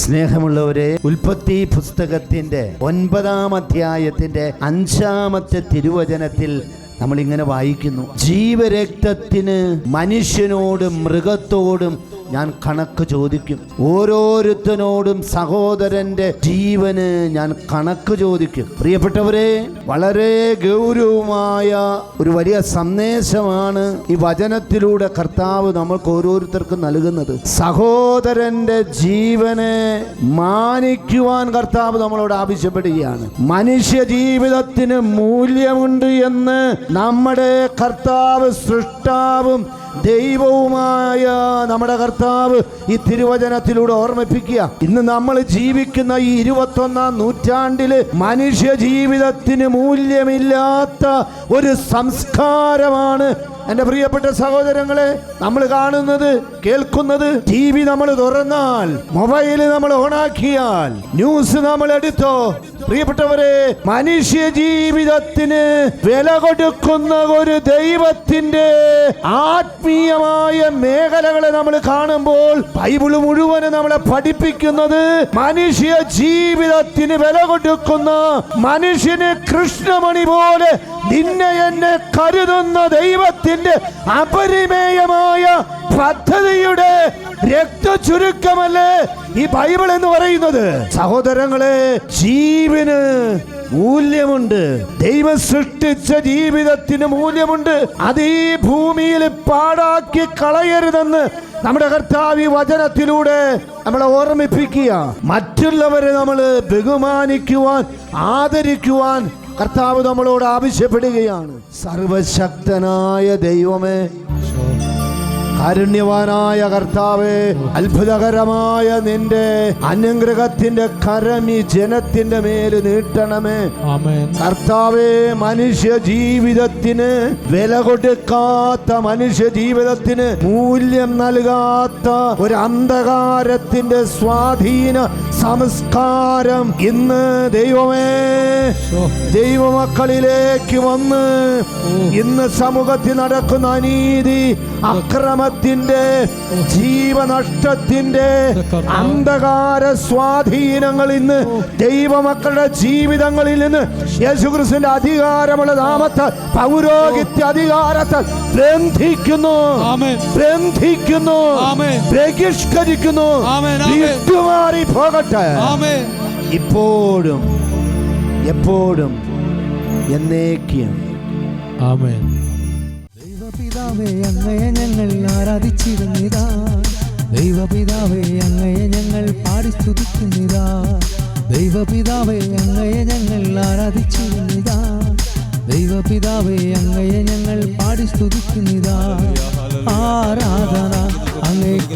സ്നേഹമുള്ളവരെ, ഉൽപ്പത്തി പുസ്തകത്തിന്റെ 9-ാം അധ്യായത്തിന്റെ 5-ാമത്തെ തിരുവചനത്തിൽ നമ്മളിങ്ങനെ വായിക്കുന്നു: ജീവരക്തത്തിന് മനുഷ്യനോടും മൃഗത്തോടും ഞാൻ കണക്ക് ചോദിക്കും. ഓരോരുത്തനോടും സഹോദരന്റെ ജീവന് ഞാൻ കണക്ക് ചോദിക്കും. പ്രിയപ്പെട്ടവരെ, വളരെ ഗൗരവമായ ഒരു വലിയ സന്ദേശമാണ് ഈ വചനത്തിലൂടെ കർത്താവ് നമ്മൾക്ക് ഓരോരുത്തർക്കും നൽകുന്നത്. സഹോദരന്റെ ജീവനെ മാനിക്കുവാൻ കർത്താവ് നമ്മളോട് ആവശ്യപ്പെടുകയാണ്. മനുഷ്യ ജീവിതത്തിന് മൂല്യമുണ്ട് എന്ന് നമ്മുടെ കർത്താവ്, സൃഷ്ടാവും ദൈവവുമായ നമ്മുടെ കർത്താവ് ഈ തിരുവചനത്തിലൂടെ ഓർമ്മിപ്പിക്കുക. ഇന്ന് നമ്മൾ ജീവിക്കുന്ന ഈ 21-ാം നൂറ്റാണ്ടില് മനുഷ്യ ജീവിതത്തിന് മൂല്യമില്ലാത്ത ഒരു സംസ്കാരമാണ് എൻ്റെ പ്രിയപ്പെട്ട സഹോദരങ്ങളെ നമ്മൾ കാണുന്നത്, കേൾക്കുന്നത്. TV നമ്മൾ തുറന്നാൽ, മൊബൈല് നമ്മൾ ഓണാക്കിയാൽ, ന്യൂസ് നമ്മൾ എടുത്തോ, പ്രിയപ്പെട്ടവരെ, മനുഷ്യ ജീവിതത്തിന് വില കൊടുക്കുന്ന ഒരു ദൈവത്തിന്റെ ആത്മീയമായ മേഖലകളെ നമ്മൾ കാണുമ്പോൾ ബൈബിള് മുഴുവൻ നമ്മളെ പഠിപ്പിക്കുന്നത് മനുഷ്യ ജീവിതത്തിന് വില കൊടുക്കുന്ന, മനുഷ്യന് കൃഷ്ണമണി പോലെ നിന്നെ എന്നെ കരുതുന്ന ദൈവത്തിന്റെ അപരിമേയമായ പദ്ധതിയുടെ രക്തചുരുക്കമല്ലേ ഈ ബൈബിൾ എന്ന് പറയുന്നത്. സഹോദരങ്ങളെ, ജീവന് മൂല്യമുണ്ട്. ദൈവം സൃഷ്ടിച്ച ജീവിതത്തിന് മൂല്യമുണ്ട്. അത് ഈ ഭൂമിയിൽ പാഴാക്കി കളയരുതെന്ന് നമ്മുടെ കർത്താവ് വചനത്തിലൂടെ നമ്മളെ ഓർമ്മിപ്പിക്കുക. മറ്റുള്ളവരെ നമ്മൾ ബഹുമാനിക്കുവാൻ, ആദരിക്കുവാൻ കർത്താവ് നമ്മളോട് ആവശ്യപ്പെടുകയാണ്. സർവശക്തനായ ദൈവമേ, കാരുണ്യവാനായ കർത്താവേ, അത്ഭുതകരമായ നിന്റെ അനുഗ്രഹത്തിന്റെ കരം ഈ ജനത്തിന്റെ മേൽ നീട്ടണമേ. കർത്താവേ, മനുഷ്യ ജീവിതത്തിന് വില കൊടുക്കാത്ത, മനുഷ്യ ജീവിതത്തിന് മൂല്യം നൽകാത്ത ഒരു അന്ധകാരത്തിന്റെ സ്വാധീന സംസ്കാരം ഇന്ന് ദൈവമേ ദൈവമക്കളിലേക്ക് വന്ന് ഇന്ന് സമൂഹത്തിൽ നടക്കുന്ന അനീതി, അക്രമത്തിന്റെ, ജീവനഷ്ടത്തിന്റെ അന്ധകാര സ്വാധീനങ്ങൾ ഇന്ന് ദൈവമക്കളുടെ ജീവിതങ്ങളിൽ നിന്ന് യേശുക്രിസ്തുവിന്റെ അധികാരമുള്ള നാമത്താൽ, പൗരോഹിത്യ അധികാരത്താൽ ബന്ധിക്കുന്നു, ബന്ധിക്കുന്നു, ബഹിഷ്കരിക്കുന്നു. വിട്ടുമാറി പോകട്ടെ, ഇപ്പോഴും എപ്പോഴും എന്നേക്കും. ആമേൻ. ദൈവപിതാവേ, അങ്ങയെ ഞങ്ങൾ ആരാധിച്ചിരുന്നിതാ. ദൈവപിതാവേ, അങ്ങയെ ഞങ്ങൾ പാടി സ്തുതിക്കുന്നിതാ. ദൈവപിതാവേ, അങ്ങയെ ഞങ്ങൾ ആരാധിച്ചിരുന്നിതാ. ദൈവപിതാവേ, അങ്ങയെ ഞങ്ങൾ പാടി സ്തുതിക്കുന്നിതാ. ആരാധന അങ്ങേക്ക്